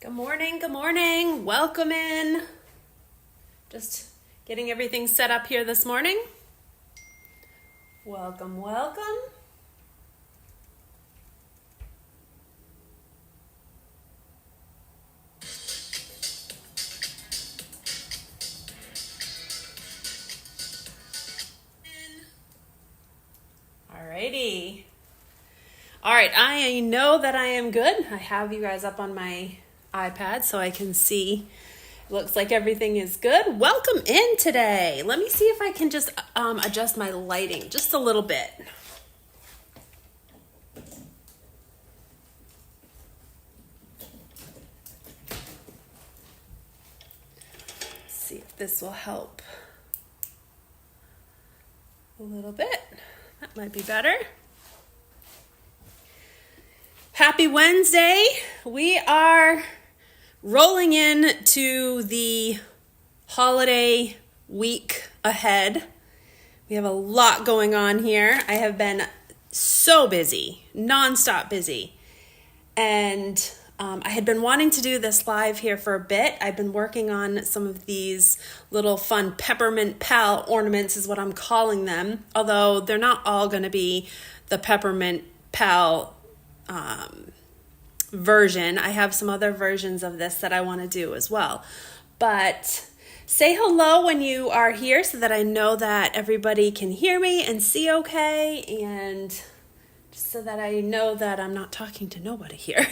Good morning, good morning. Welcome in. Just getting everything set up here this morning. Welcome, welcome. Alrighty. All right, I know that I am good. I have you guys up on my iPad so I can see. Looks like everything is good. Welcome in today. Let me see if I can just adjust my lighting just a little bit. Let's see if this will help a little bit. That might be better. Happy Wednesday. We are rolling into the holiday week ahead. We have a lot going on here. I have been so busy, nonstop busy. And I had been wanting to do this live here for a bit. I've been working on some of these little fun Peppermint Pal ornaments is what I'm calling them. Although they're not all going to be the Peppermint Pal version. I have some other versions of this that I want to do as well. But say hello when you are here so that I know that everybody can hear me and see okay, and just so that I know that I'm not talking to nobody here.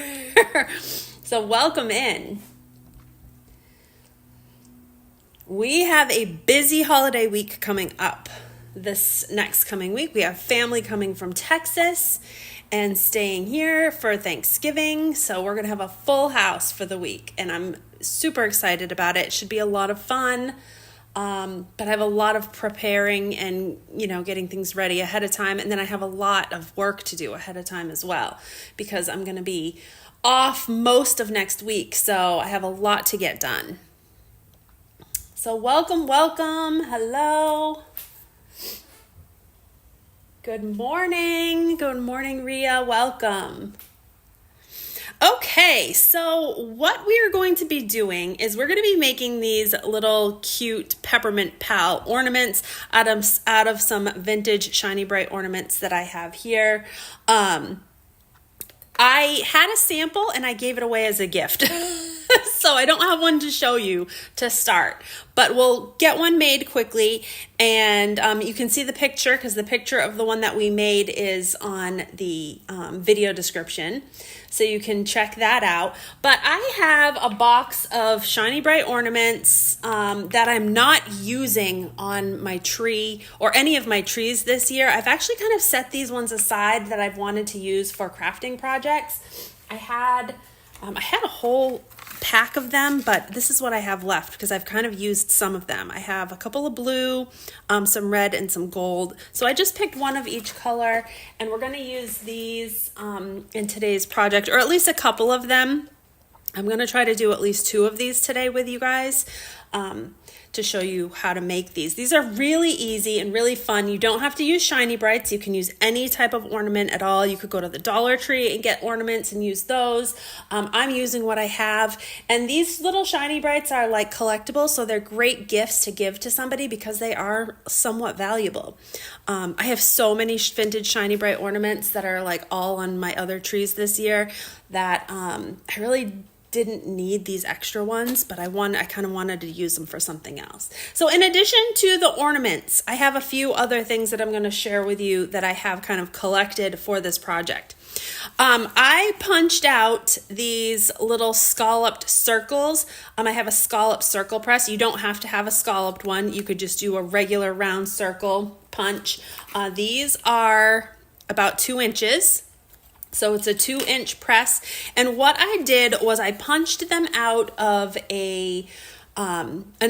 So welcome in. We have a busy holiday week coming up. This next coming week, we have family coming from Texas and staying here for Thanksgiving. So we're going to have a full house for the week, and I'm super excited about it. It should be a lot of fun. But I have a lot of preparing and, getting things ready ahead of time. And then I have a lot of work to do ahead of time as well, because I'm going to be off most of next week. So I have a lot to get done. So welcome. Hello. Good morning, Ria. Welcome. Okay, so what we are going to be doing is we're going to be making these little cute Peppermint Pal ornaments out of some vintage Shiny Brite ornaments that I have here. I had a sample and I gave it away as a gift. So I don't have one to show you to start, but we'll get one made quickly, and you can see the picture because the picture of the one that we made is on the video description, so you can check that out. But I have a box of Shiny Brite ornaments that I'm not using on my tree or any of my trees this year. I've actually kind of set these ones aside that I've wanted to use for crafting projects. I had a whole pack of them, but this is what I have left because I've kind of used some of them. I have a couple of blue, some red, and some gold. So I just picked one of each color, and we're going to use these in today's project, or at least a couple of them. I'm going to try to do at least 2 of these today with you guys to show you how to make these. These are really easy and really fun. You don't have to use Shiny Brites. You can use any type of ornament at all. You could go to the Dollar Tree and get ornaments and use those. I'm using what I have. And these little Shiny Brites are like collectibles, so they're great gifts to give to somebody because they are somewhat valuable. I have so many vintage Shiny Brite ornaments that are like all on my other trees this year that I really didn't need these extra ones, but I kind of wanted to use them for something else. So in addition to the ornaments, I have a few other things that I'm going to share with you that I have kind of collected for this project. I punched out these little scalloped circles. I have a scalloped circle press. You don't have to have a scalloped one. You could just do a regular round circle punch. These are about 2 inches. So it's a 2-inch press. And what I did was I punched them out of an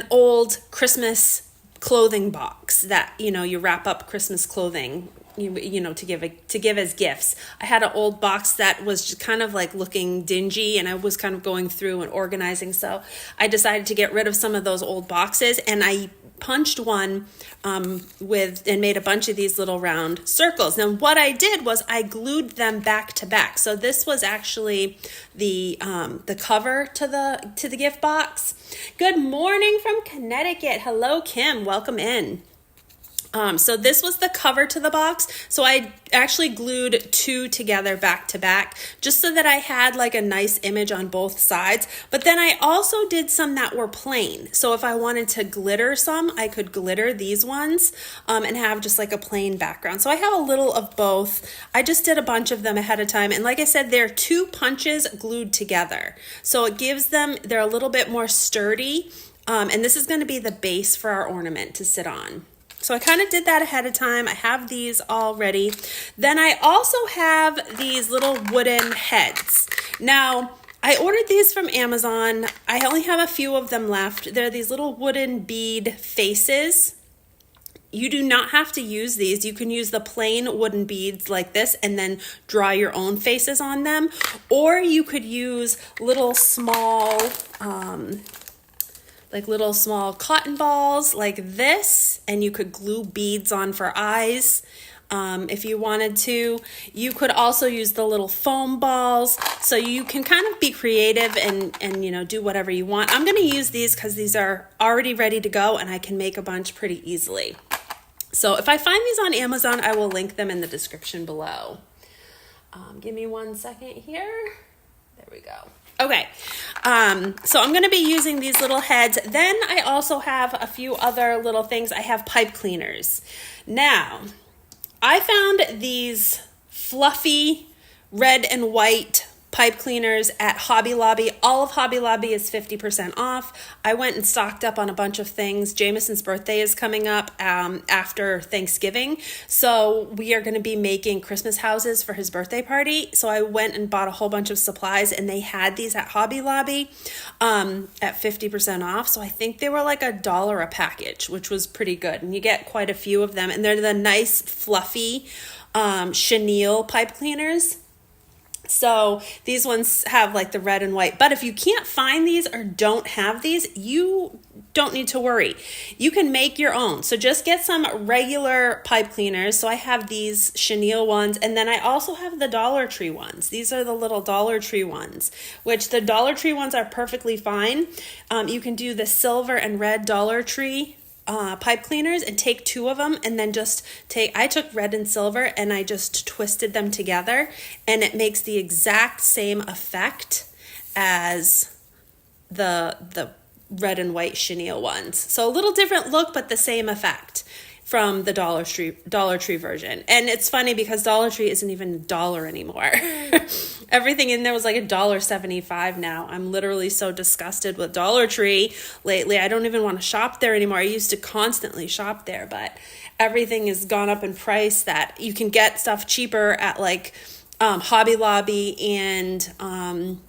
old Christmas clothing box that, you wrap up Christmas clothing, you know, to give as gifts. I had an old box that was just kind of like looking dingy, and I was kind of going through and organizing, so I decided to get rid of some of those old boxes, and I punched one and made a bunch of these little round circles. Now what I did was I glued them back to back. So this was actually the cover to the gift box. Good morning from Connecticut. Hello, Kim. Welcome in. So this was the cover to the box. So I actually glued two together back to back just so that I had like a nice image on both sides. But then I also did some that were plain. So if I wanted to glitter some, I could glitter these ones and have just like a plain background. So I have a little of both. I just did a bunch of them ahead of time. And like I said, they're two punches glued together. So it gives them, they're a little bit more sturdy. And this is going to be the base for our ornament to sit on. So I kind of did that ahead of time. I have these all ready. Then I also have these little wooden heads. Now, I ordered these from Amazon. I only have a few of them left. They're these little wooden bead faces. You do not have to use these. You can use the plain wooden beads like this and then draw your own faces on them. Or you could use little small cotton balls like this, and you could glue beads on for eyes if you wanted to. You could also use the little foam balls, so you can kind of be creative and you know, do whatever you want. I'm going to use these because these are already ready to go and I can make a bunch pretty easily. So if I find these on Amazon, I will link them in the description below. Give me 1 second here. There we go. Okay, so I'm going to be using these little heads. Then I also have a few other little things. I have pipe cleaners. Now, I found these fluffy red and white pipe cleaners at Hobby Lobby. All of Hobby Lobby is 50% off. I went and stocked up on a bunch of things. Jameson's birthday is coming up after Thanksgiving. So we are going to be making Christmas houses for his birthday party. So I went and bought a whole bunch of supplies, and they had these at Hobby Lobby at 50% off. So I think they were like $1 a package, which was pretty good. And you get quite a few of them. And they're the nice fluffy chenille pipe cleaners. So these ones have like the red and white, but if you can't find these or don't have these, you don't need to worry. You can make your own. So just get some regular pipe cleaners. So I have these chenille ones, and then I also have the Dollar Tree ones. These are the little Dollar Tree ones, which the Dollar Tree ones are perfectly fine. You can do the silver and red Dollar Tree pipe cleaners and take two of them and then I took red and silver and I just twisted them together, and it makes the exact same effect as the red and white chenille ones. So a little different look, but the same effect from the Dollar Tree version. And it's funny because Dollar Tree isn't even $1 anymore. Everything in there was like $1.75 now. I'm literally so disgusted with Dollar Tree lately. I don't even want to shop there anymore. I used to constantly shop there, but everything has gone up in price that you can get stuff cheaper at like Hobby Lobby and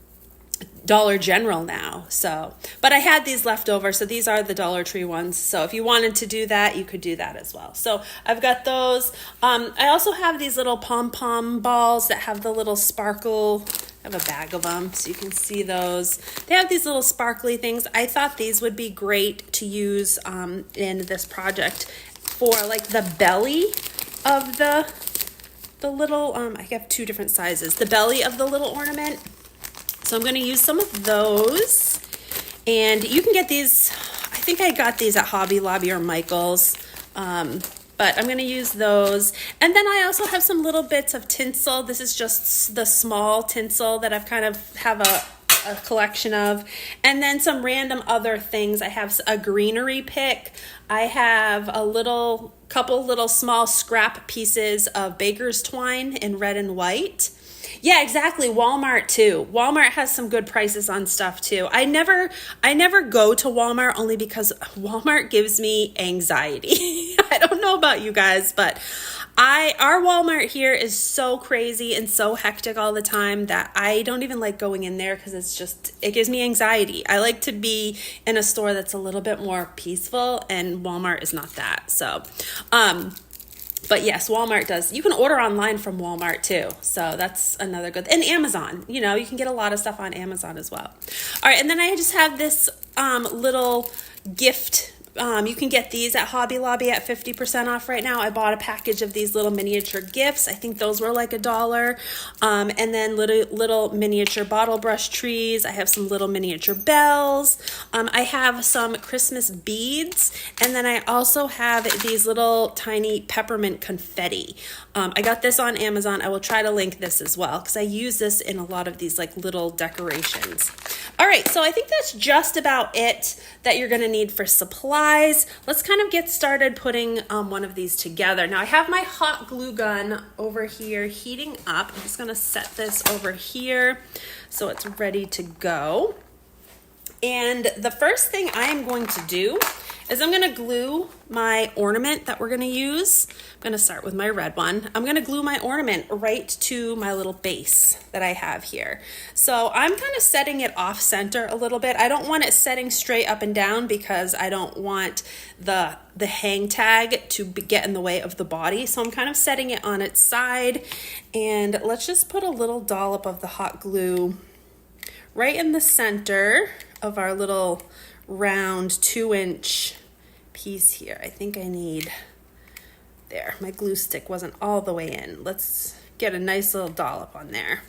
Dollar General now. So, but I had these left over, so these are the Dollar Tree ones. So if you wanted to do that, you could do that as well. So I've got those. I also have these little pom-pom balls that have the little sparkle. I have a bag of them so you can see those. They have these little sparkly things. I thought these would be great to use in this project for like the belly of the little, I have two different sizes, the belly of the little ornament. So I'm going to use some of those, and you can get these, I think I got these at Hobby Lobby or Michael's, but I'm going to use those. And then I also have some little bits of tinsel. This is just the small tinsel that I've kind of have a collection of, and then some random other things. I have a greenery pick. I have a couple little small scrap pieces of baker's twine in red and white. Yeah, exactly. Walmart too. Walmart has some good prices on stuff too. I never go to Walmart only because Walmart gives me anxiety. I don't know about you guys, but our Walmart here is so crazy and so hectic all the time that I don't even like going in there because it gives me anxiety. I like to be in a store that's a little bit more peaceful, and Walmart is not that. So, But yes, Walmart does. You can order online from Walmart too. So that's another good. And Amazon, you know, you can get a lot of stuff on Amazon as well. All right, and then I just have this little gift. You can get these at Hobby Lobby at 50% off right now. I bought a package of these little miniature gifts. I think those were like $1. And then little miniature bottle brush trees. I have some little miniature bells. I have some Christmas beads. And then I also have these little tiny peppermint confetti. I got this on Amazon. I will try to link this as well because I use this in a lot of these like little decorations. All right, so I think that's just about it that you're going to need for supplies. Let's kind of get started putting one of these together. Now I have my hot glue gun over here heating up. I'm just going to set this over here so it's ready to go. And the first thing I am going to do is I'm going to glue my ornament that we're going to use. I'm going to start with my red one. I'm going to glue my ornament right to my little base that I have here. So I'm kind of setting it off center a little bit. I don't want it setting straight up and down because I don't want the hang tag to get in the way of the body. So I'm kind of setting it on its side. And let's just put a little dollop of the hot glue right in the center of our little round 2-inch piece here. I think I need, there, my glue stick wasn't all the way in. Let's get a nice little dollop on there.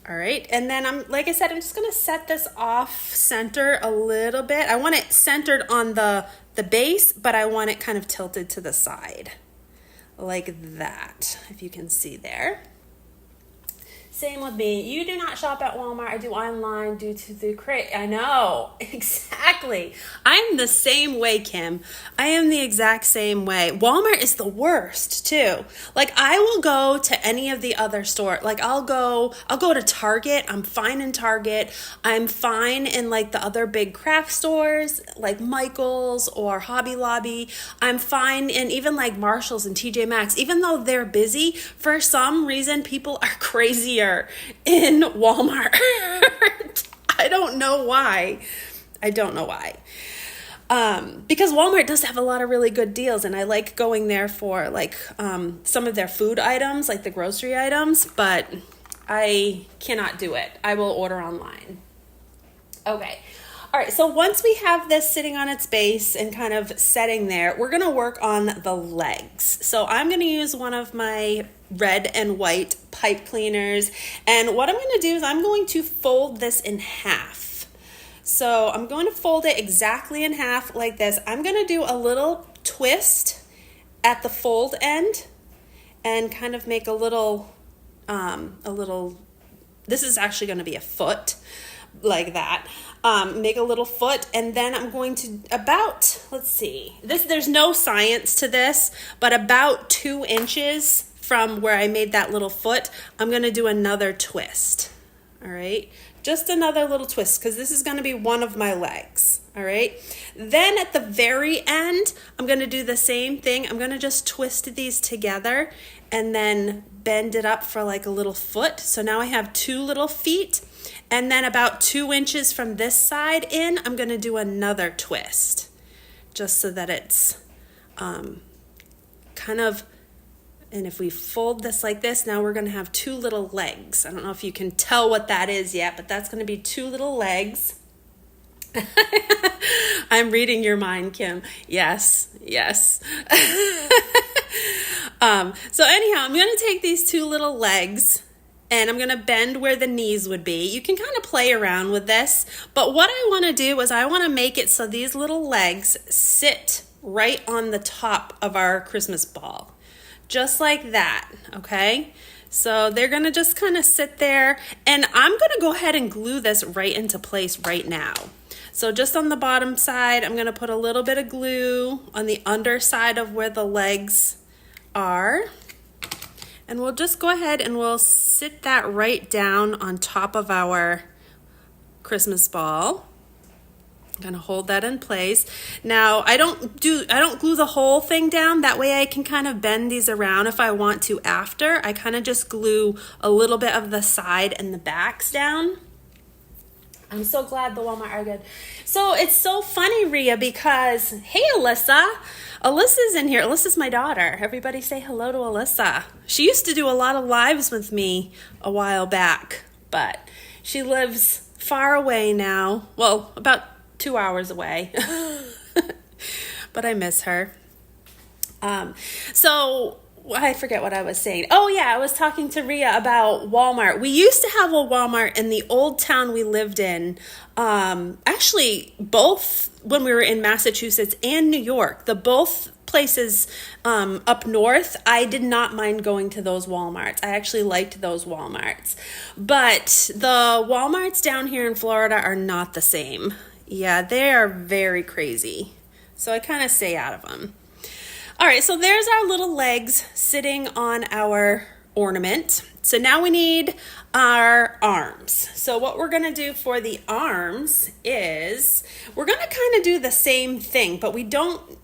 All right, and then like I said, I'm just gonna set this off center a little bit. I want it centered on the base, but I want it kind of tilted to the side, like that, if you can see there. Same with me. You do not shop at Walmart. I do online due to the crate. I know, exactly. I'm the same way, Kim. I am the exact same way. Walmart is the worst too. Like I will go to any of the other store. Like I'll go to Target. I'm fine in Target. I'm fine in like the other big craft stores like Michael's or Hobby Lobby. I'm fine in even like Marshall's and TJ Maxx. Even though they're busy, for some reason people are crazier in Walmart. I don't know why. Because Walmart does have a lot of really good deals, and I like going there for like some of their food items, like the grocery items, but I cannot do it. I will order online. Okay. All right, so once we have this sitting on its base and kind of setting there, we're gonna work on the legs. So I'm gonna use one of my red and white pipe cleaners, and what I'm gonna do is I'm going to fold this in half. So I'm going to fold it exactly in half like this. I'm gonna do a little twist at the fold end and kind of make a little, this is actually gonna be a foot, like that. Make a little foot, and then I'm going to let's see, there's no science to this, but about 2 inches from where I made that little foot, I'm going to do another twist. All right, just another little twist because this is going to be one of my legs. All right, then at the very end, I'm going to do the same thing. I'm going to just twist these together and then bend it up for like a little foot. So now I have 2 little feet. And then about 2 inches from this side in, I'm going to do another twist just so that it's kind of, and if we fold this like this, now we're going to have 2 little legs. I don't know if you can tell what that is yet, but that's going to be 2 little legs. I'm reading your mind, Kim. Yes. So anyhow, I'm going to take these 2 little legs and I'm going to bend where the knees would be. You can kind of play around with this, but what I want to do is I want to make it so these little legs sit right on the top of our Christmas ball, just like that, okay? So they're going to just kind of sit there, and I'm going to go ahead and glue this right into place right now. So just on the bottom side, I'm going to put a little bit of glue on the underside of where the legs are. And we'll just go ahead and we'll sit that right down on top of our Christmas ball. I'm gonna hold that in place. Now I don't glue the whole thing down. That way I can kind of bend these around if I want to after. I kind of just glue a little bit of the side and the backs down. I'm so glad the Walmart are good. So it's so funny, Rhea, because, hey, Alyssa, Alyssa's in here. Alyssa's my daughter. Everybody say hello to Alyssa. She used to do a lot of lives with me a while back, but she lives far away now. Well, about 2 hours away. But I miss her. So I forget what I was saying. Oh yeah, I was talking to Rhea about Walmart. We used to have a Walmart in the old town we lived in. Actually, both when we were in Massachusetts and New York, the both places up north, I did not mind going to those Walmarts. I actually liked those Walmarts. But the Walmarts down here in Florida are not the same. Yeah, they are very crazy. So I kind of stay out of them. All right, so there's our little legs sitting on our ornament. So now we need our arms. So what we're gonna do for the arms is we're gonna kind of do the same thing, but we don't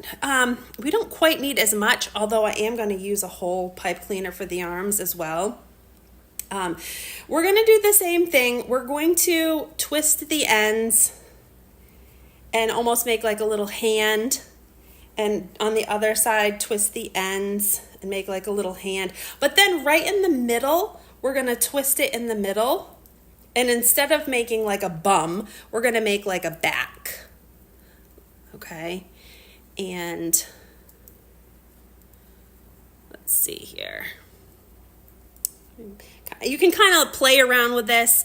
quite need as much, although I am gonna use a whole pipe cleaner for the arms as well. We're gonna do the same thing. We're going to twist the ends and almost make like a little hand. And on the other side, twist the ends and make like a little hand. But then right in the middle, we're gonna twist it in the middle. And instead of making like a bum, we're gonna make like a back. Okay? And let's see here. You can kind of play around with this.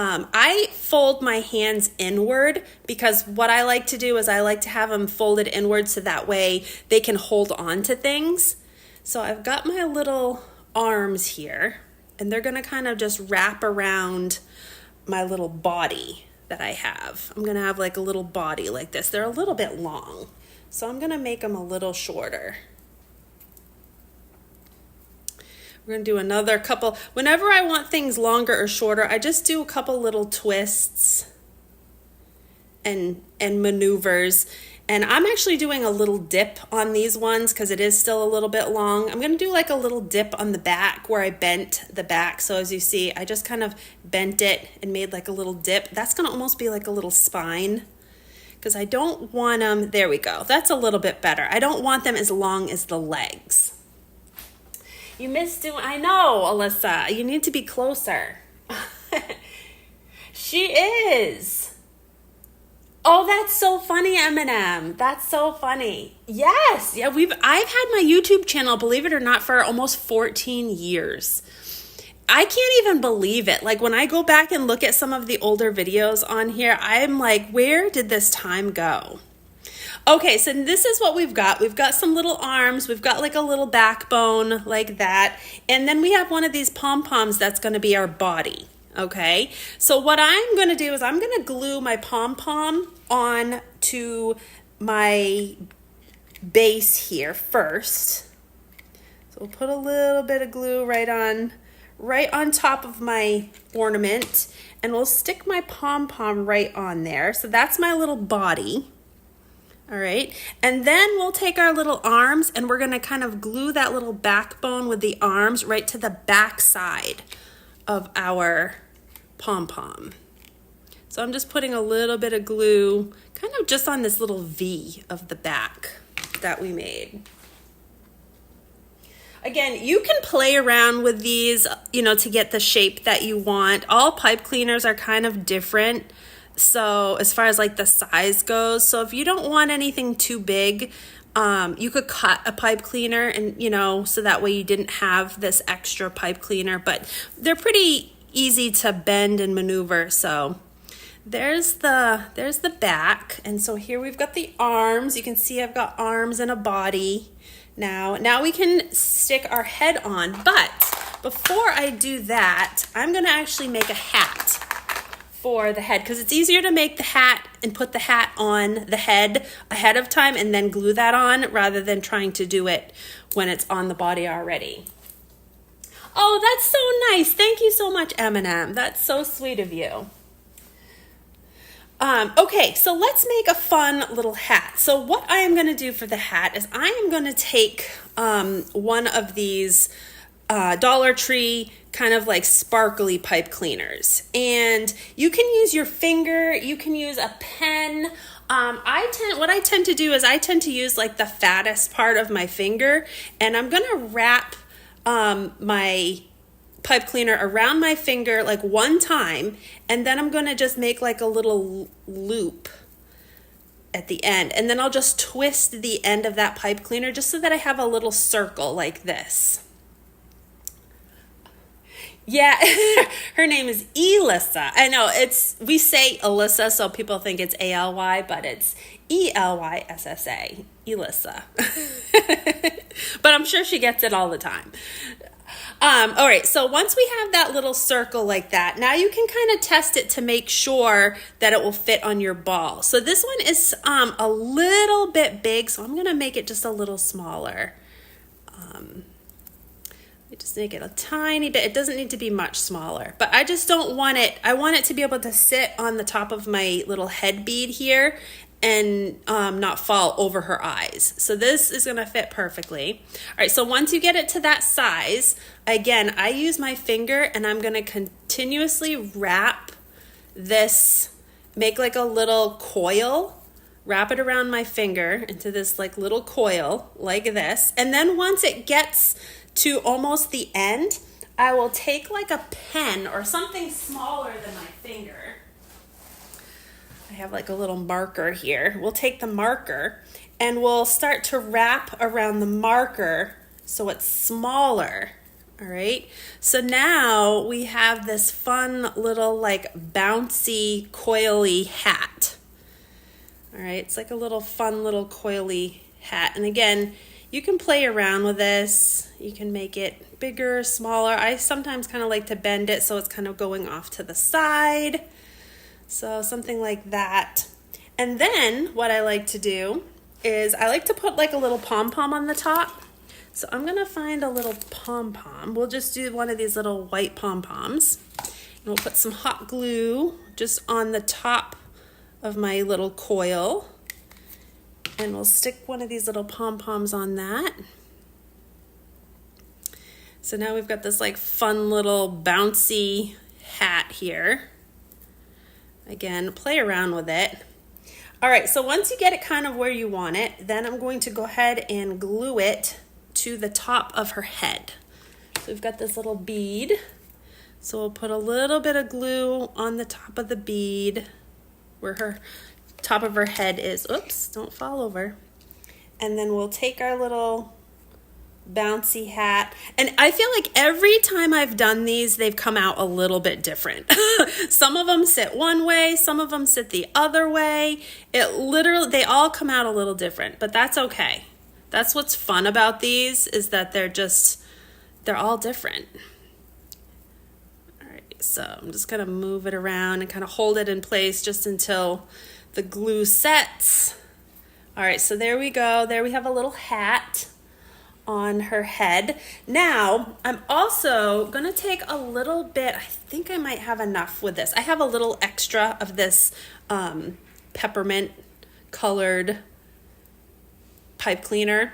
I fold my hands inward because what I like to do is I like to have them folded inward so that way they can hold on to things. So I've got my little arms here and they're gonna kind of just wrap around my little body that I have. I'm gonna have like a little body like this. They're a little bit long, so I'm gonna make them a little shorter. We're gonna do another couple. Whenever I want things longer or shorter, I just do a couple little twists and maneuvers. And I'm actually doing a little dip on these ones because it is still a little bit long. I'm gonna do like a little dip on the back where I bent the back. So as you see, I just kind of bent it and made like a little dip. That's gonna almost be like a little spine because I don't want them, there we go. That's a little bit better. I don't want them as long as the legs. You missed doing, I know, Alyssa, you need to be closer. She is. Oh, that's so funny, Eminem. That's so funny. Yes, yeah, I've had my YouTube channel, believe it or not, for almost 14 years. I can't even believe it. Like when I go back and look at some of the older videos on here, I'm like, where did this time go? Okay, so this is what we've got. We've got some little arms. We've got like a little backbone like that. And then we have one of these pom-poms that's going to be our body, okay? So what I'm going to do is I'm going to glue my pom-pom on to my base here first. So we'll put a little bit of glue right on top of my ornament, and we'll stick my pom-pom right on there. So that's my little body. All right, and then we'll take our little arms and we're gonna kind of glue that little backbone with the arms right to the back side of our pom-pom. So I'm just putting a little bit of glue kind of just on this little V of the back that we made. Again, you can play around with these, you know, to get the shape that you want. All pipe cleaners are kind of different. So as far as like the size goes, so if you don't want anything too big, you could cut a pipe cleaner and, you know, so that way you didn't have this extra pipe cleaner, but they're pretty easy to bend and maneuver. So there's the back. And so here we've got the arms. You can see I've got arms and a body. Now we can stick our head on, but before I do that, I'm gonna actually make a hat for the head because it's easier to make the hat and put the hat on the head ahead of time and then glue that on rather than trying to do it when it's on the body already. Oh, that's so nice. Thank you so much, Eminem. That's so sweet of you. Okay, so let's make a fun little hat. So what I am going to do for the hat is I am going to take one of these Dollar Tree kind of like sparkly pipe cleaners. And you can use your finger, you can use a pen. What I tend to do is I tend to use like the fattest part of my finger, and I'm gonna wrap my pipe cleaner around my finger like one time, and then I'm gonna just make like a little loop at the end, and then I'll just twist the end of that pipe cleaner just so that I have a little circle like this. Yeah, her name is Elissa. I know we say Alyssa, so people think it's A-L-Y, but it's E-L-Y-S-S-A, Elissa. But I'm sure she gets it all the time. All right, so once we have that little circle like that, now you can kind of test it to make sure that it will fit on your ball. So this one is a little bit big, so I'm gonna make it just a little smaller. Just make it a tiny bit. It doesn't need to be much smaller, but I just don't want it. I want it to be able to sit on the top of my little head bead here and not fall over her eyes. So this is gonna fit perfectly. All right, so once you get it to that size, again, I use my finger and I'm gonna continuously wrap this, make like a little coil, wrap it around my finger into this like little coil like this. And then once it gets to almost the end, I will take like a pen or something smaller than my finger. I have like a little marker here. We'll take the marker and we'll start to wrap around the marker so it's smaller. All right, so now we have this fun little like bouncy coily hat. All right, it's like a little fun little coily hat. And again, you can play around with this. You can make it bigger, smaller. I sometimes kind of like to bend it so it's kind of going off to the side. So something like that. And then what I like to do is I like to put like a little pom-pom on the top. So I'm gonna find a little pom-pom. We'll just do one of these little white pom-poms. And we'll put some hot glue just on the top of my little coil. And we'll stick one of these little pom-poms on that. So now we've got this like fun little bouncy hat here. Again, play around with it. All right, so once you get it kind of where you want it, then I'm going to go ahead and glue it to the top of her head. So we've got this little bead. So we'll put a little bit of glue on the top of the bead where her top of her head is. Oops, don't fall over. And then we'll take our little bouncy hat. And I feel like every time I've done these, they've come out a little bit different. Some of them sit one way, some of them sit the other way. They all come out a little different, but that's okay. That's what's fun about these, is that they're all different. All right, so I'm just gonna move it around and kind of hold it in place just until the glue sets. All right, so there we go. There we have a little hat on her head. Now, I'm also gonna take a little bit, I think I might have enough with this. I have a little extra of this peppermint colored pipe cleaner.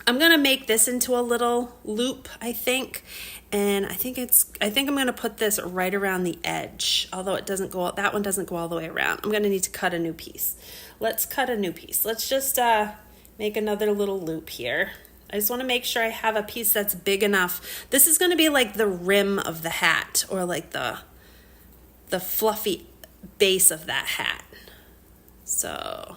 I'm gonna make this into a little loop, I think. And I think I'm gonna put this right around the edge, although that one doesn't go all the way around. I'm gonna need to cut a new piece. Let's cut a new piece. Let's just make another little loop here. I just wanna make sure I have a piece that's big enough. This is gonna be like the rim of the hat, or like the fluffy base of that hat. So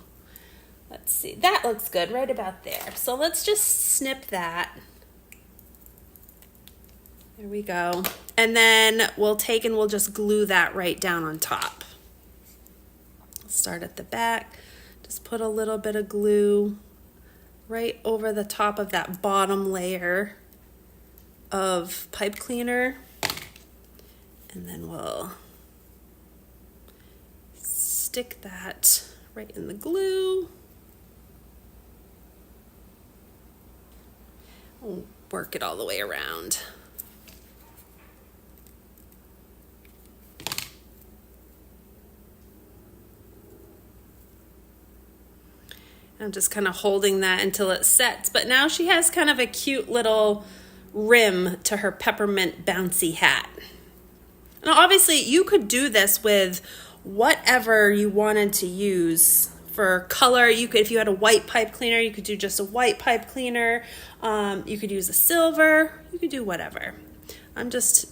let's see, that looks good right about there. So let's just snip that. There we go. And then we'll just glue that right down on top. Start at the back, just put a little bit of glue right over the top of that bottom layer of pipe cleaner. And then we'll stick that right in the glue. We'll work it all the way around. I'm just kind of holding that until it sets. But now she has kind of a cute little rim to her peppermint bouncy hat. Now, obviously, you could do this with whatever you wanted to use for color. You could, if you had a white pipe cleaner, you could do just a white pipe cleaner. You could use a silver. You could do whatever. I'm just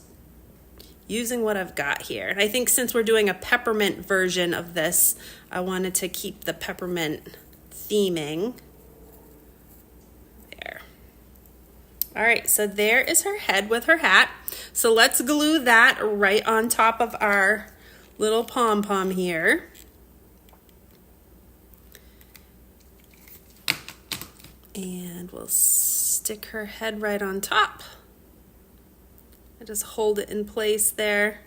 using what I've got here. And I think since we're doing a peppermint version of this, I wanted to keep the peppermint theming. There. All right, so there is her head with her hat. So let's glue that right on top of our little pom-pom here. And we'll stick her head right on top. I just hold it in place there.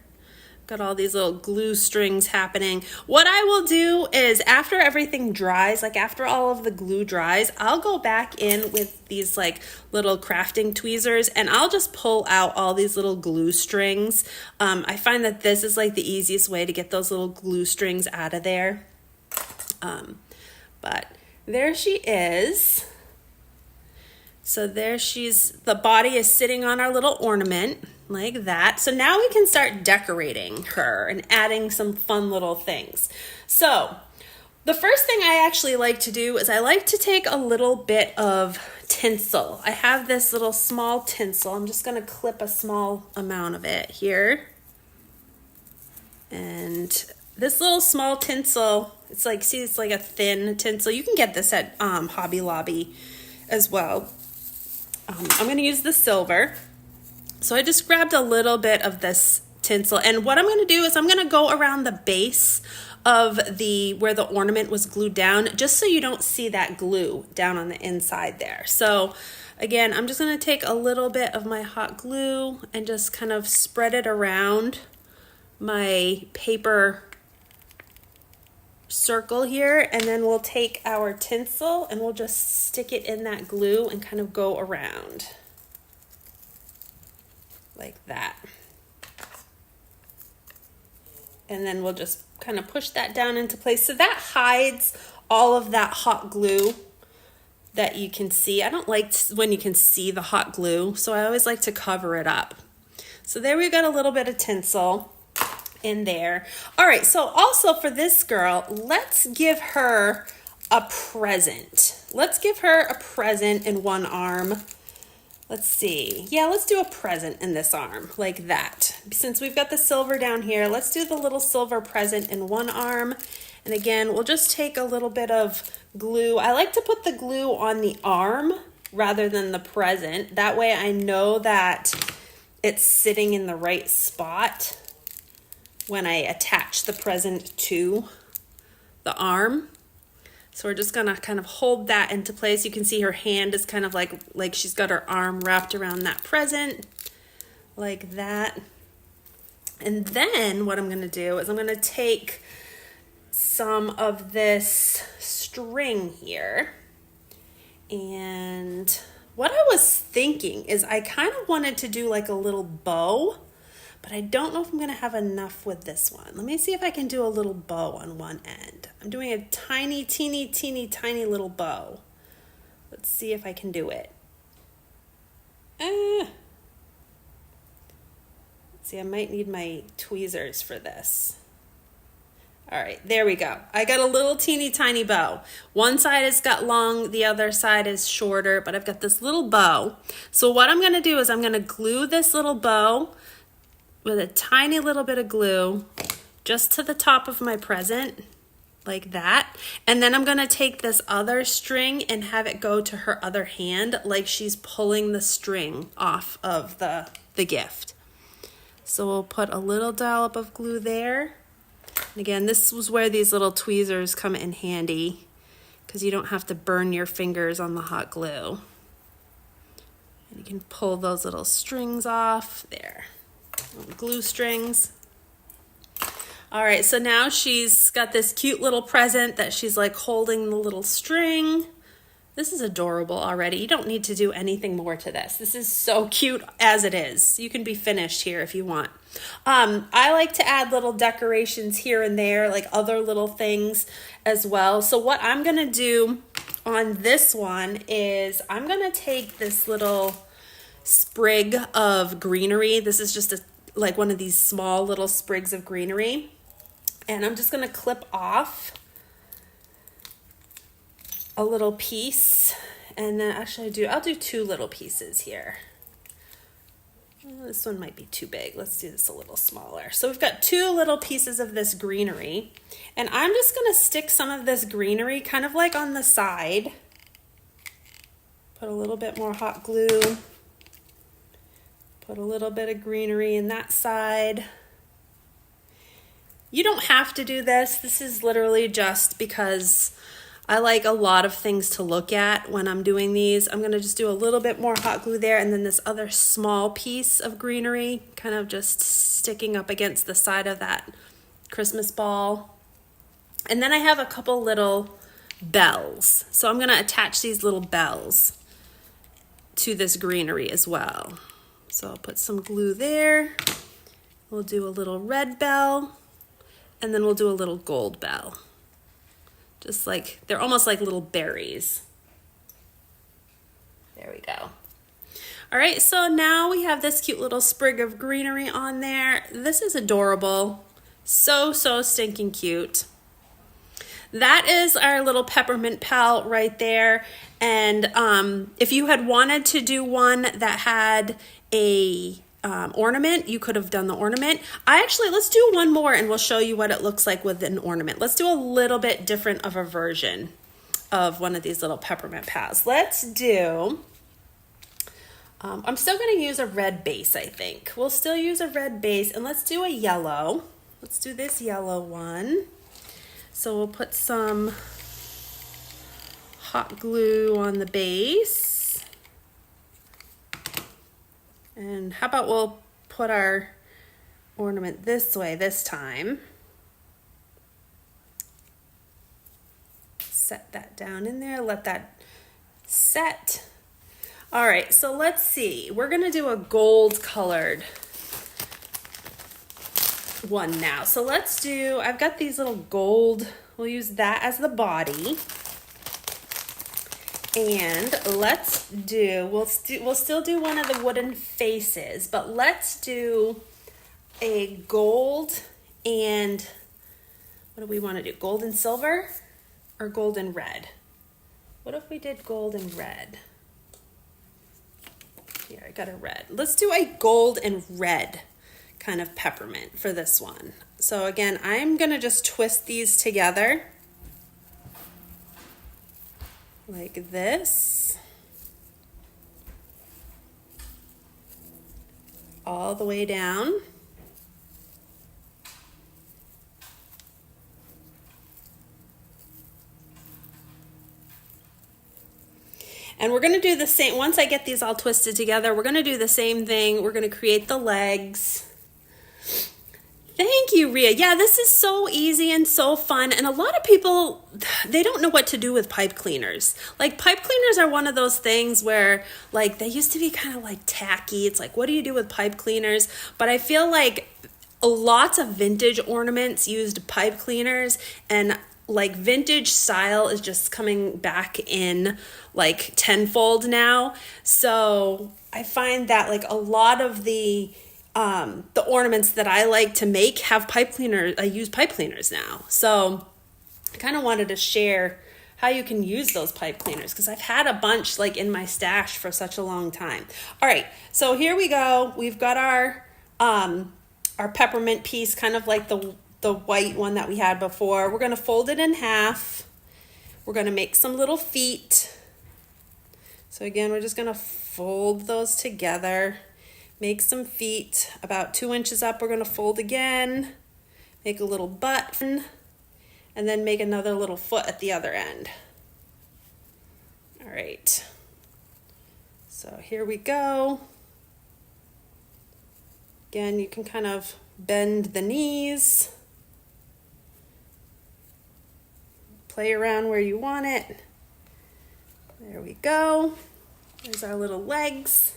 Got all these little glue strings happening. What I will do is after everything dries, like after all of the glue dries, I'll go back in with these like little crafting tweezers and I'll just pull out all these little glue strings. I find that this is like the easiest way to get those little glue strings out of there. But there she is. So there the body is sitting on our little ornament like that. So now we can start decorating her and adding some fun little things. So the first thing I actually like to do is I like to take a little bit of tinsel. I have this little small tinsel. I'm just going to clip a small amount of it here. And this little small tinsel, it's like, see, it's like a thin tinsel. You can get this at Hobby Lobby as well. I'm going to use the silver. So I just grabbed a little bit of this tinsel. And what I'm going to do is I'm going to go around the base of where the ornament was glued down, just so you don't see that glue down on the inside there. So again, I'm just going to take a little bit of my hot glue and just kind of spread it around my paper circle here, and then we'll take our tinsel and we'll just stick it in that glue and kind of go around like that. And then we'll just kind of push that down into place. So that hides all of that hot glue that you can see. I don't like when you can see the hot glue, so I always like to cover it up. So there we got a little bit of tinsel in there. All right, so also for this girl, let's give her a present. Let's give her a present in one arm. Let's see. Yeah, let's do a present in this arm like that. Since we've got the silver down here, let's do the little silver present in one arm. And again, we'll just take a little bit of glue. I like to put the glue on the arm rather than the present. That way I know that it's sitting in the right spot when I attach the present to the arm. So we're just gonna kind of hold that into place. You can see her hand is kind of like she's got her arm wrapped around that present, like that. And then what I'm gonna do is I'm gonna take some of this string here. And what I was thinking is I kind of wanted to do like a little bow, but I don't know if I'm going to have enough with this one. Let me see if I can do a little bow on one end. I'm doing a tiny, teeny, teeny, tiny little bow. Let's see if I can do it. Let's see, I might need my tweezers for this. All right, there we go. I got a little teeny tiny bow. One side has got long, the other side is shorter, but I've got this little bow. So what I'm going to do is I'm going to glue this little bow with a tiny little bit of glue just to the top of my present, like that. And then I'm gonna take this other string and have it go to her other hand like she's pulling the string off of the gift. So we'll put a little dollop of glue there. And again, this was where these little tweezers come in handy because you don't have to burn your fingers on the hot glue. And you can pull those little strings off there. Glue strings. All right, so now she's got this cute little present that she's like holding the little string. This is adorable already. You don't need to do anything more to this. This is so cute as it is. You can be finished here if you want. I like to add little decorations here and there, like other little things as well. So what I'm gonna do on this one is I'm gonna take this little sprig of greenery. This is just like one of these small little sprigs of greenery. And I'm just gonna clip off a little piece. And then actually I'll do 2 little pieces here. This one might be too big. Let's do this a little smaller. So we've got 2 little pieces of this greenery. And I'm just gonna stick some of this greenery kind of like on the side. Put a little bit more hot glue. Put a little bit of greenery in that side. You don't have to do this. This is literally just because I like a lot of things to look at when I'm doing these. I'm gonna just do a little bit more hot glue there, and then this other small piece of greenery kind of just sticking up against the side of that Christmas ball. And then I have a couple little bells. So I'm gonna attach these little bells to this greenery as well. So I'll put some glue there. We'll do a little red bell, and then we'll do a little gold bell. Just like, they're almost like little berries. There we go. All right, so now we have this cute little sprig of greenery on there. This is adorable. So stinking cute. That is our little Peppermint Pal right there. And if you had wanted to do one that had a ornament, you could have done the ornament. Let's do one more and we'll show you what it looks like with an ornament. Let's do a little bit different of a version of one of these little Peppermint Pals. Let's do, I'm still gonna use a red base, I think. We'll still use a red base, and let's do a yellow. Let's do this yellow one. So we'll put some hot glue on the base. And how about we'll put our ornament this way this time. Set that down in there, let that set. All right, so let's see. We're gonna do a gold colored one now. So let's do, I've got these little gold, we'll use that as the body. And let's do, we'll still do one of the wooden faces, but let's do a gold and, what do we want to do? Gold and silver or gold and red? What if we did gold and red? Here, I got a red. Let's do a gold and red kind of peppermint for this one. So again, I'm gonna just twist these together like this, all the way down. And we're gonna do the same, once I get these all twisted together, we're gonna do the same thing. We're gonna create the legs. Thank you, Rhea. Yeah, this is so easy and so fun. And a lot of people, they don't know what to do with pipe cleaners. Like, pipe cleaners are one of those things where, like, they used to be kind of like tacky. It's like, what do you do with pipe cleaners? But I feel like lots of vintage ornaments used pipe cleaners, and like vintage style is just coming back in like tenfold now. So I find that like a lot of the ornaments that I like to make have pipe cleaners. I use pipe cleaners now. So I kind of wanted to share how you can use those pipe cleaners, because I've had a bunch like in my stash for such a long time. All right, so here we go. We've got our peppermint piece, kind of like the white one that we had before. We're gonna fold it in half. We're gonna make some little feet. So again, we're just gonna fold those together. Make some feet about 2 inches up. We're gonna fold again, make a little butt, and then make another little foot at the other end. All right, so here we go. Again, you can kind of bend the knees, play around where you want it. There we go. There's our little legs.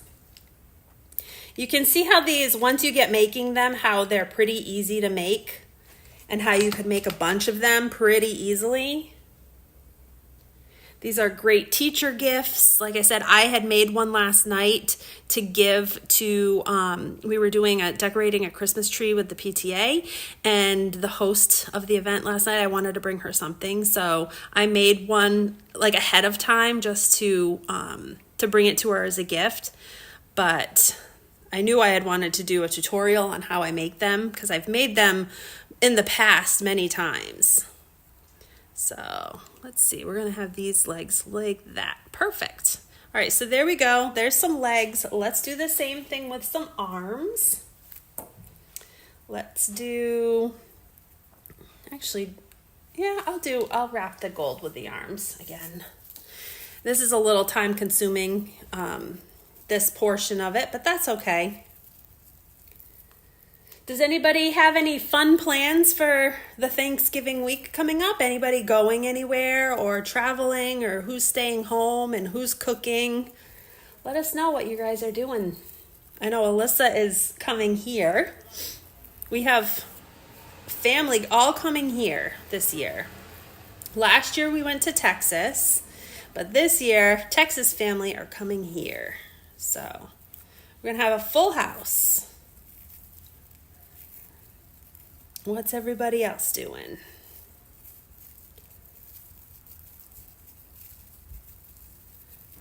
You can see how these, once you get making them, how they're pretty easy to make, and how you could make a bunch of them pretty easily. These are great teacher gifts. Like I said, I had made one last night to give to, we were doing decorating a Christmas tree with the PTA, and the host of the event last night, I wanted to bring her something. So I made one like ahead of time just to bring it to her as a gift. But I knew I had wanted to do a tutorial on how I make them because I've made them in the past many times. So let's see, we're gonna have these legs like that. Perfect. All right, so there we go. There's some legs. Let's do the same thing with some arms. Let's do, actually, yeah, I'll wrap the gold with the arms again. This is a little time consuming, this portion of it, but that's okay. Does anybody have any fun plans for the Thanksgiving week coming up? Anybody going anywhere or traveling, or who's staying home and who's cooking? Let us know what you guys are doing. I know Alyssa is coming here. We have family all coming here this year. Last year we went to Texas, but this year Texas family are coming here. So we're gonna have a full house. What's everybody else doing?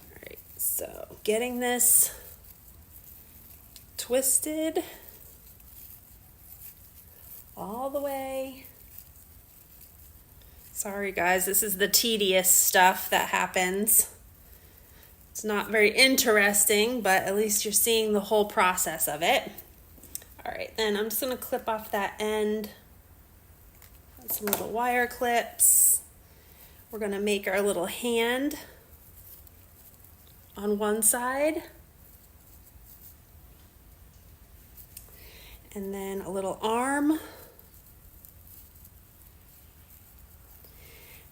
All right, so getting this twisted all the way. Sorry guys, this is the tedious stuff that happens. It's not very interesting, but at least you're seeing the whole process of it. All right, then I'm just gonna clip off that end. Some little wire clips. We're gonna make our little hand on one side. And then a little arm.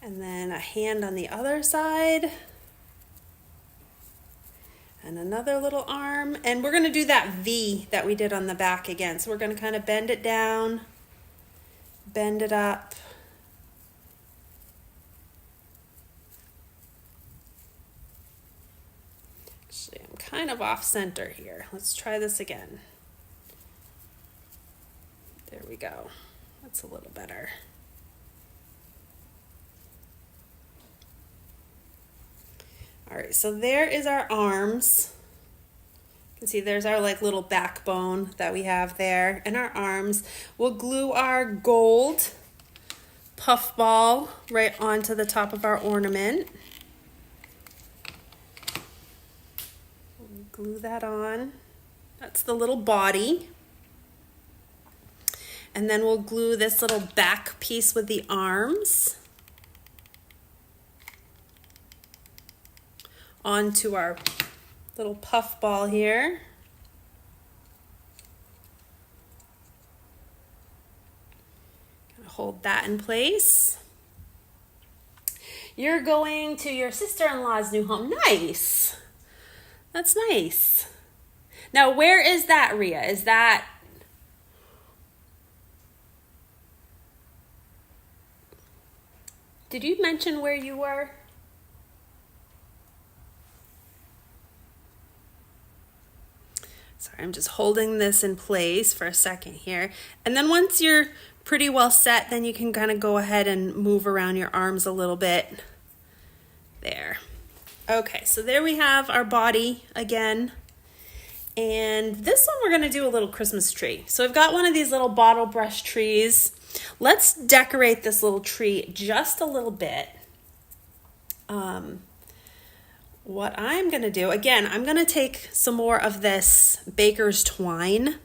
And then a hand on the other side. And another little arm. And we're gonna do that V that we did on the back again. So we're gonna kind of bend it down, bend it up. Actually, I'm kind of off center here. Let's try this again. There we go. That's a little better. All right, so there is our arms. You can see there's our like little backbone that we have there, and our arms. We'll glue our gold puff ball right onto the top of our ornament. Glue that on. That's the little body. And then we'll glue this little back piece with the arms onto our little puff ball here. Gonna hold that in place. You're going to your sister-in-law's new home. Nice. That's nice. Now, where is that, Rhea? Is that... Did you mention where you were? Sorry, I'm just holding this in place for a second here. And then once you're pretty well set, then you can kind of go ahead and move around your arms a little bit. There. Okay, so there we have our body again. And this one we're gonna do a little Christmas tree. So I've got one of these little bottle brush trees. Let's decorate this little tree just a little bit. What I'm gonna do, again, I'm gonna take some more of this baker's twine,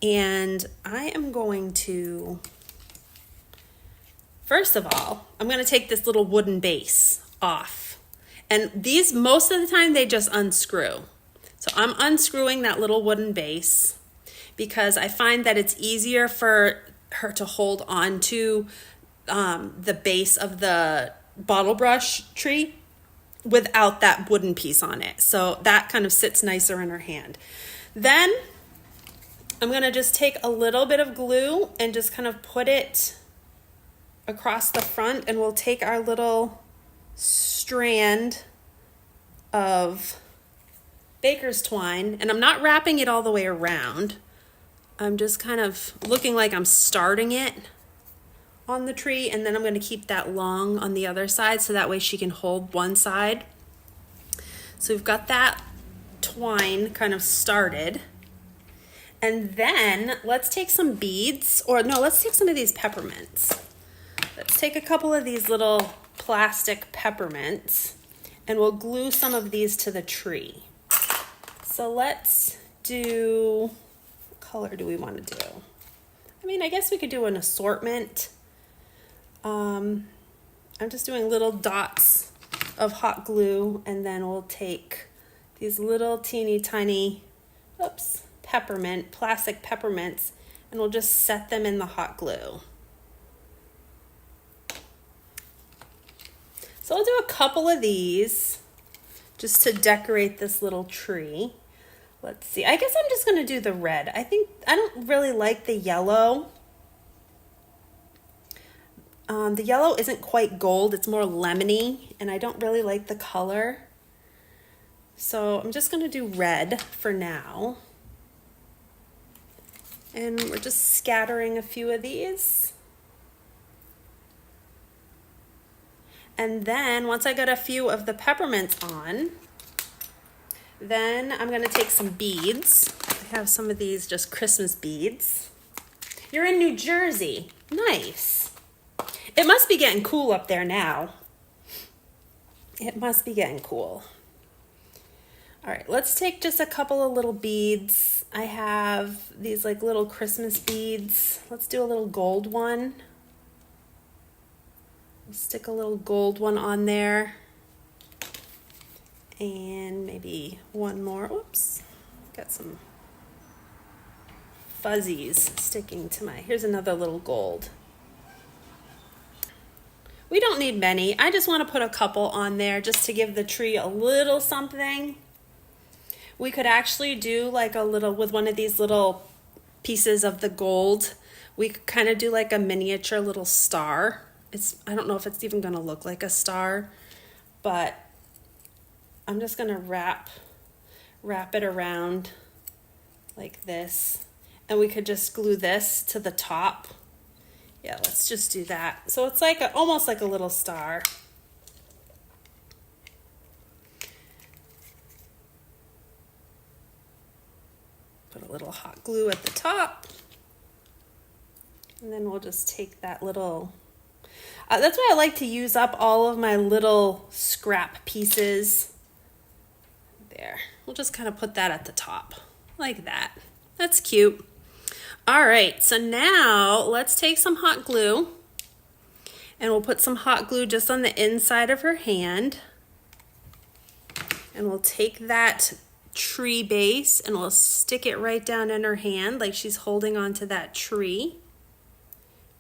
and I am going to, first of all, I'm gonna take this little wooden base off. And these, most of the time, they just unscrew. So I'm unscrewing that little wooden base because I find that it's easier for her to hold on to the base of the bottle brush tree without that wooden piece on it. So that kind of sits nicer in her hand. Then I'm gonna just take a little bit of glue and just kind of put it across the front, and we'll take our little strand of baker's twine, and I'm not wrapping it all the way around. I'm just kind of looking like I'm starting it on the tree, and then I'm going to keep that long on the other side so that way she can hold one side. So we've got that twine kind of started. And then let's take some beads, or no, let's take some of these peppermints. Let's take a couple of these little plastic peppermints and we'll glue some of these to the tree. So let's do, what color do we want to do? I mean, I guess we could do an assortment. I'm just doing little dots of hot glue, and then we'll take these little teeny tiny, plastic peppermints, and we'll just set them in the hot glue. So I'll do a couple of these just to decorate this little tree. Let's see, I guess I'm just gonna do the red. I don't really like the yellow. The yellow isn't quite gold, it's more lemony, and I don't really like the color. So I'm just gonna do red for now. And we're just scattering a few of these. And then once I got a few of the peppermints on, then I'm gonna take some beads. I have some of these just Christmas beads. You're in New Jersey, nice. It must be getting cool up there now. It must be getting cool. All right, let's take just a couple of little beads. I have these like little Christmas beads. Let's do a little gold one. Stick a little gold one on there. And maybe one more. Oops, got some fuzzies sticking to here's another little gold. We don't need many. I just want to put a couple on there just to give the tree a little something. We could actually do like a little, with one of these little pieces of the gold, we could kind of do like a miniature little star. I don't know if it's even gonna look like a star, but I'm just gonna wrap it around like this. And we could just glue this to the top. Yeah, let's just do that. So it's like almost like a little star. Put a little hot glue at the top. And then we'll just take that little, that's why I like to use up all of my little scrap pieces. There, we'll just kind of put that at the top, like that. That's cute. All right, so now let's take some hot glue and we'll put some hot glue just on the inside of her hand. And we'll take that tree base and we'll stick it right down in her hand like she's holding onto that tree.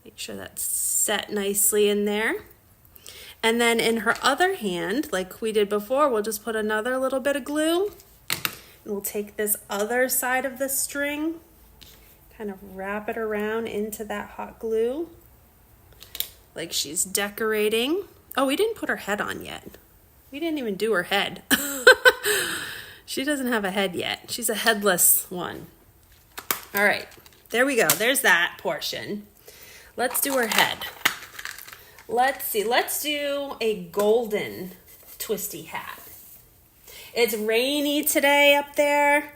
Make sure that's set nicely in there. And then in her other hand, like we did before, we'll just put another little bit of glue. And we'll take this other side of the string, kind of wrap it around into that hot glue like she's decorating. Oh, we didn't put her head on yet. We didn't even do her head. She doesn't have a head yet. She's a headless one. All right, there we go. There's that portion. Let's do her head. Let's see, let's do a golden twisty hat. It's rainy today up there.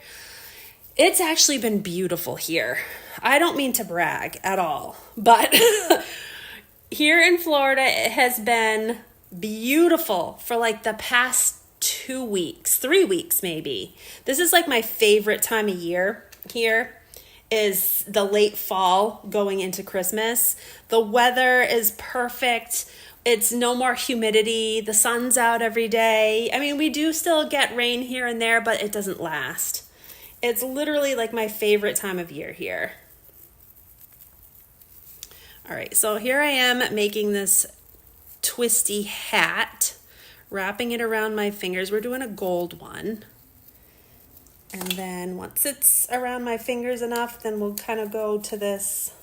It's actually been beautiful here. I don't mean to brag at all, but here in Florida, it has been beautiful for like the past 2 weeks, 3 weeks maybe. This is like my favorite time of year here, is the late fall going into Christmas. The weather is perfect. It's no more humidity. The sun's out every day. I mean, we do still get rain here and there, but it doesn't last. It's literally like my favorite time of year here. All right, so here I am making this twisty hat, wrapping it around my fingers. We're doing a gold one. And then once it's around my fingers enough, then we'll kind of go to this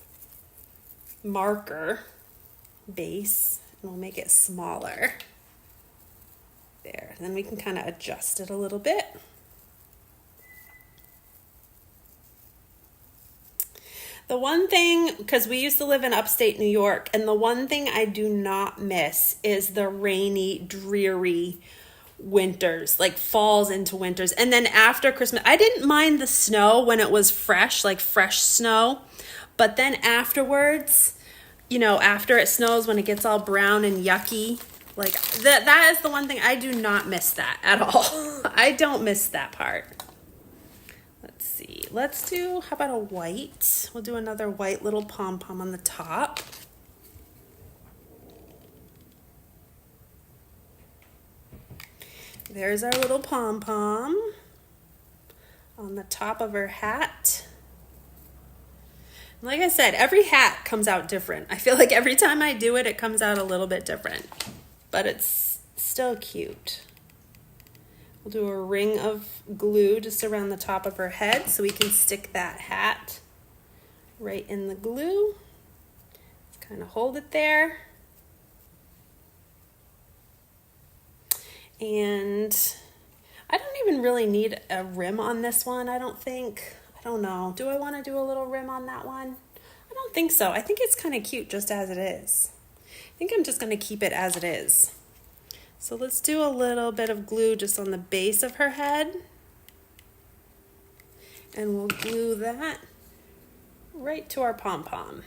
marker base and we'll make it smaller. There, then we can kind of adjust it a little bit. The one thing, because we used to live in upstate New York, and the one thing I do not miss is the rainy, dreary winters, like falls into winters. And then after Christmas, I didn't mind the snow when it was fresh, like fresh snow. But then afterwards, you know, after it snows, when it gets all brown and yucky, like that is the one thing I do not miss that at all. I don't miss that part. Let's see. Let's do, how about a white? We'll do another white little pom-pom on the top. There's our little pom-pom on the top of her hat. Like I said, every hat comes out different. I feel like every time I do it, it comes out a little bit different. But it's still cute. We'll do a ring of glue just around the top of her head so we can stick that hat right in the glue. Just kind of hold it there. And I don't even really need a rim on this one, I don't think. I don't know. Do I want to do a little rim on that one? I don't think so. I think it's kind of cute just as it is. I think I'm just going to keep it as it is. So let's do a little bit of glue just on the base of her head. And we'll glue that right to our pom-pom.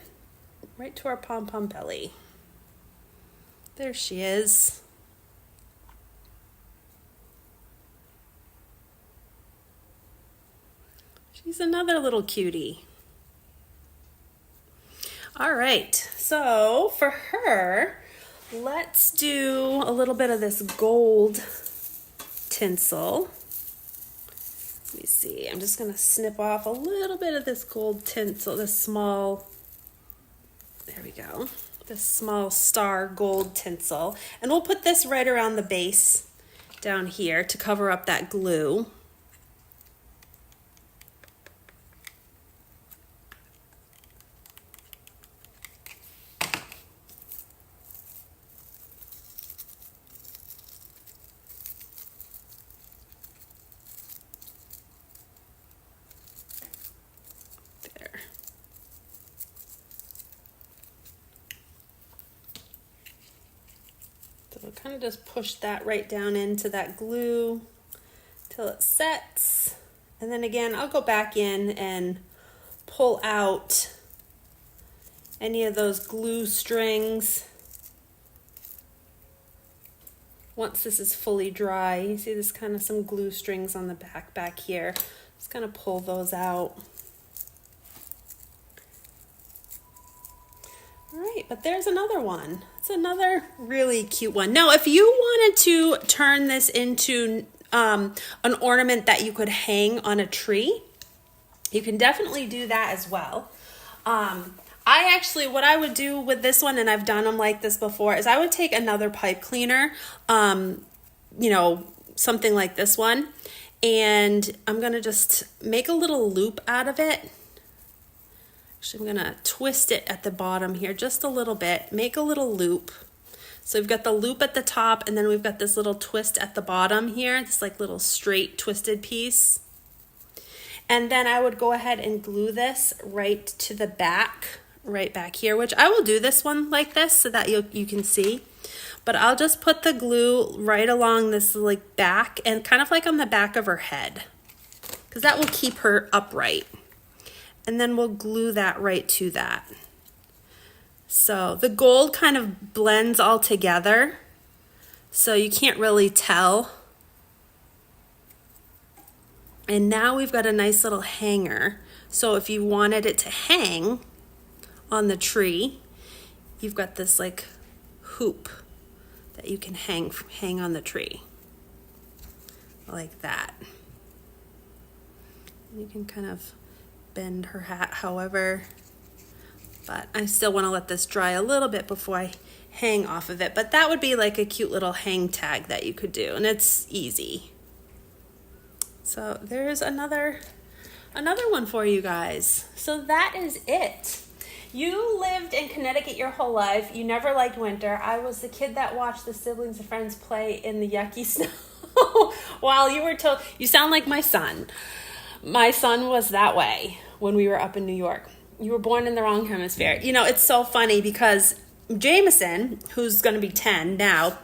Right to our pom-pom belly. There she is. She's another little cutie. All right, so for her, let's do a little bit of this gold tinsel. Let me see, I'm just gonna snip off a little bit of this gold tinsel, this small, there we go, this small star gold tinsel. And we'll put this right around the base down here to cover up that glue. So kind of just push that right down into that glue till it sets. And then again, I'll go back in and pull out any of those glue strings once this is fully dry. You see there's kind of some glue strings on the back here. Just gonna pull those out. All right, but there's another one. It's another really cute one. Now, if you wanted to turn this into an ornament that you could hang on a tree, you can definitely do that as well. I actually, what I would do with this one, and I've done them like this before, is I would take another pipe cleaner, you know, something like this one, and I'm gonna just make a little loop out of it. Actually, I'm gonna twist it at the bottom here just a little bit, make a little loop. So we've got the loop at the top, and then we've got this little twist at the bottom here, this like little straight twisted piece. And then I would go ahead and glue this right to the back, right back here, which I will do this one like this so that you can see. But I'll just put the glue right along this like back and kind of like on the back of her head, because that will keep her upright. And then we'll glue that right to that. So the gold kind of blends all together, so you can't really tell. And now we've got a nice little hanger. So if you wanted it to hang on the tree, you've got this like hoop that you can hang on the tree. Like that. And you can kind of bend her hat however, but I still want to let this dry a little bit before I hang off of it. But that would be like a cute little hang tag that you could do, and it's easy. So there's another one for you guys. So that is it. You lived in Connecticut your whole life. You never liked winter. I was the kid that watched the siblings and friends play in the yucky snow while you were told. You sound like my son. My son was that way when we were up in New York. You were born in the wrong hemisphere. You know, it's so funny because Jameson, who's going to be 10 now,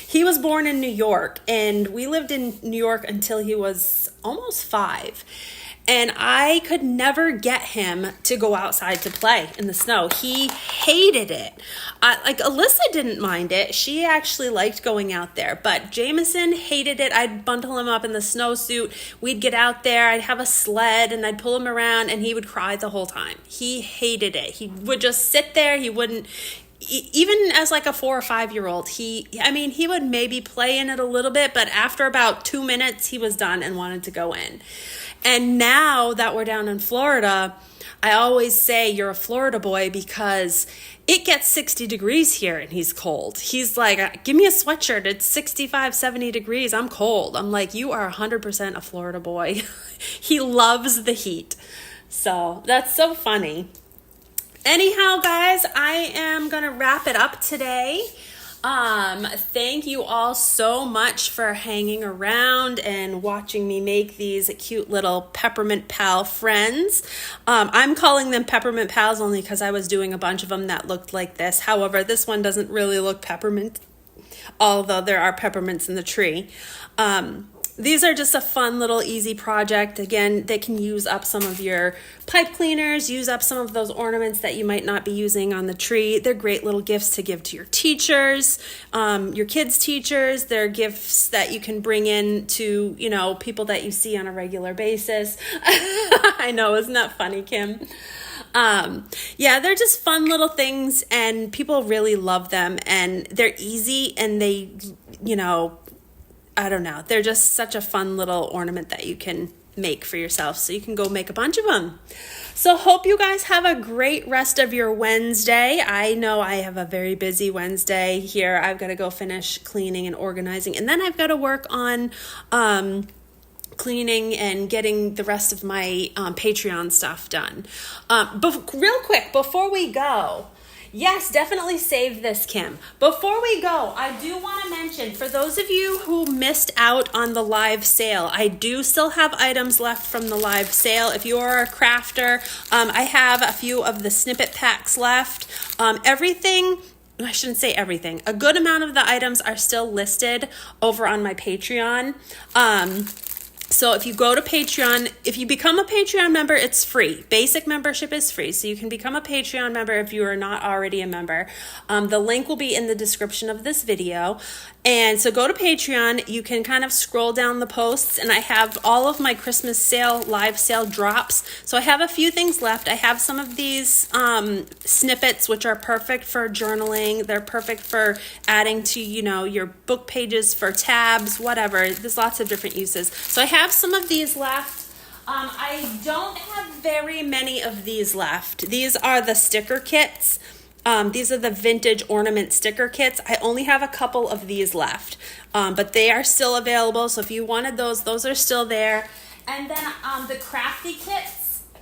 he was born in New York, and we lived in New York until he was almost 5. And I could never get him to go outside to play in the snow. He hated it. Like Alyssa didn't mind it. She actually liked going out there. But Jameson hated it. I'd bundle him up in the snowsuit. We'd get out there. I'd have a sled and I'd pull him around and he would cry the whole time. He hated it. He would just sit there. He wouldn't, even as like a 4 or 5-year-old, he would maybe play in it a little bit, but after about 2 minutes, he was done and wanted to go in. And now that we're down in Florida, I always say you're a Florida boy because it gets 60 degrees here and he's cold. He's like, give me a sweatshirt. It's 65, 70 degrees. I'm cold. I'm like, you are 100% a Florida boy. He loves the heat. So that's so funny. Anyhow, guys, I am going to wrap it up today. Thank you all so much for hanging around and watching me make these cute little Peppermint Pal friends. I'm calling them Peppermint Pals only because I was doing a bunch of them that looked like this. However, this one doesn't really look peppermint, although there are peppermints in the tree. These are just a fun little easy project. Again, they can use up some of your pipe cleaners, use up some of those ornaments that you might not be using on the tree. They're great little gifts to give to your teachers, your kids' teachers. They're gifts that you can bring in to, you know, people that you see on a regular basis. I know, isn't that funny, Kim? Yeah, they're just fun little things and people really love them and they're easy and they, you know, I don't know. They're just such a fun little ornament that you can make for yourself. So you can go make a bunch of them. So hope you guys have a great rest of your Wednesday. I know I have a very busy Wednesday here. I've got to go finish cleaning and organizing. And then I've got to work on cleaning and getting the rest of my Patreon stuff done. Real quick, before we go, yes, definitely save this, Kim. Before we go, I do want to mention, for those of you who missed out on the live sale, I do still have items left from the live sale. If you are a crafter, I have a few of the snippet packs left. Everything, I shouldn't say everything, a good amount of the items are still listed over on my Patreon. So if you go to Patreon, if you become a Patreon member, it's free. Basic membership is free. So you can become a Patreon member if you are not already a member. The link will be in the description of this video. And so go to Patreon. You can kind of scroll down the posts and I have all of my Christmas sale, live sale drops. So I have a few things left. I have some of these snippets, which are perfect for journaling. They're perfect for adding to, you know, your book pages, for tabs, whatever. There's lots of different uses. So I have some of these left. I don't have very many of these left. These are the sticker kits. These are the vintage ornament sticker kits. I only have a couple of these left, but they are still available. So if you wanted those are still there. And then the crafty kits.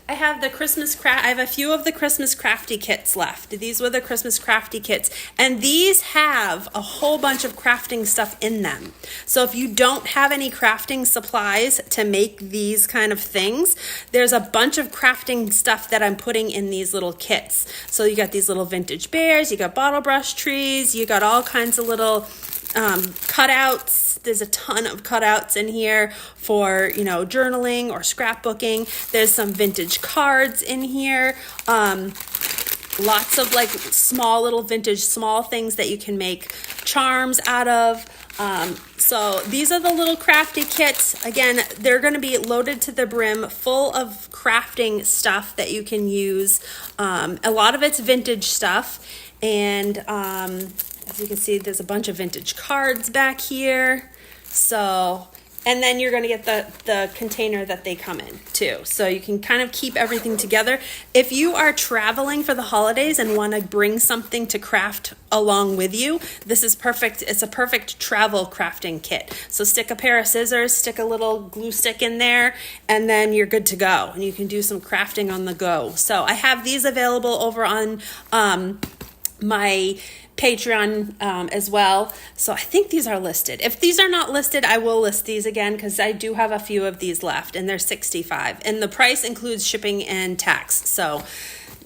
I have I have a few of the Christmas crafty kits left. These were the Christmas crafty kits. And these have a whole bunch of crafting stuff in them. So if you don't have any crafting supplies to make these kind of things, there's a bunch of crafting stuff that I'm putting in these little kits. So you got these little vintage bears, you got bottle brush trees, you got all kinds of little cutouts. There's a ton of cutouts in here for, you know, journaling or scrapbooking. There's some vintage cards in here. Lots of like small little vintage small things that you can make charms out of. So these are the little crafty kits. Again, they're going to be loaded to the brim, full of crafting stuff that you can use. A lot of it's vintage stuff. And as you can see, there's a bunch of vintage cards back here. So And then you're going to get the container that they come in too. So you can kind of keep everything together. If you are traveling for the holidays and want to bring something to craft along with you, this is perfect. It's a perfect travel crafting kit. So stick a pair of scissors, stick a little glue stick in there, and then you're good to go. And you can do some crafting on the go. So I have these available over on my Patreon as well. So I think these are listed. If these are not listed, I will list these again because I do have a few of these left and they're $65. And the price includes shipping and tax. So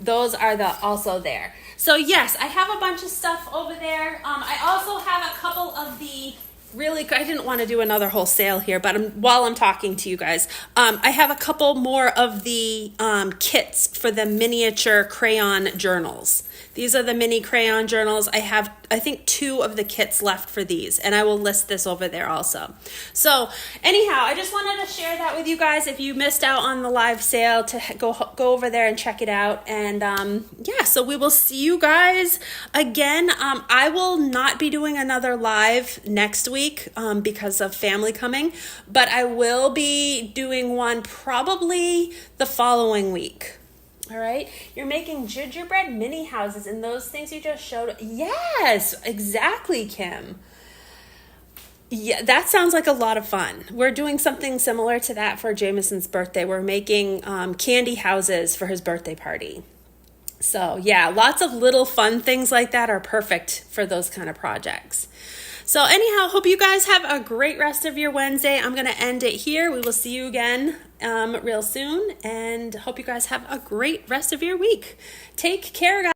those are also there. So yes, I have a bunch of stuff over there. I also have a couple of the I didn't want to do another whole sale here, but while I'm talking to you guys, I have a couple more of the kits for the miniature crayon journals. These are the mini crayon journals. I have, I think, 2 of the kits left for these, and I will list this over there also. So anyhow, I just wanted to share that with you guys. If you missed out on the live sale, to go over there and check it out. And yeah, so we will see you guys again. I will not be doing another live next week because of family coming, but I will be doing one probably the following week. All right, you're making gingerbread mini houses and those things you just showed. Yes, exactly, Kim. Yeah, that sounds like a lot of fun. We're doing something similar to that for Jameson's birthday. We're making candy houses for his birthday party. So yeah, lots of little fun things like that are perfect for those kind of projects. So anyhow, hope you guys have a great rest of your Wednesday. I'm going to end it here. We will see you again real soon, and hope you guys have a great rest of your week. Take care, guys.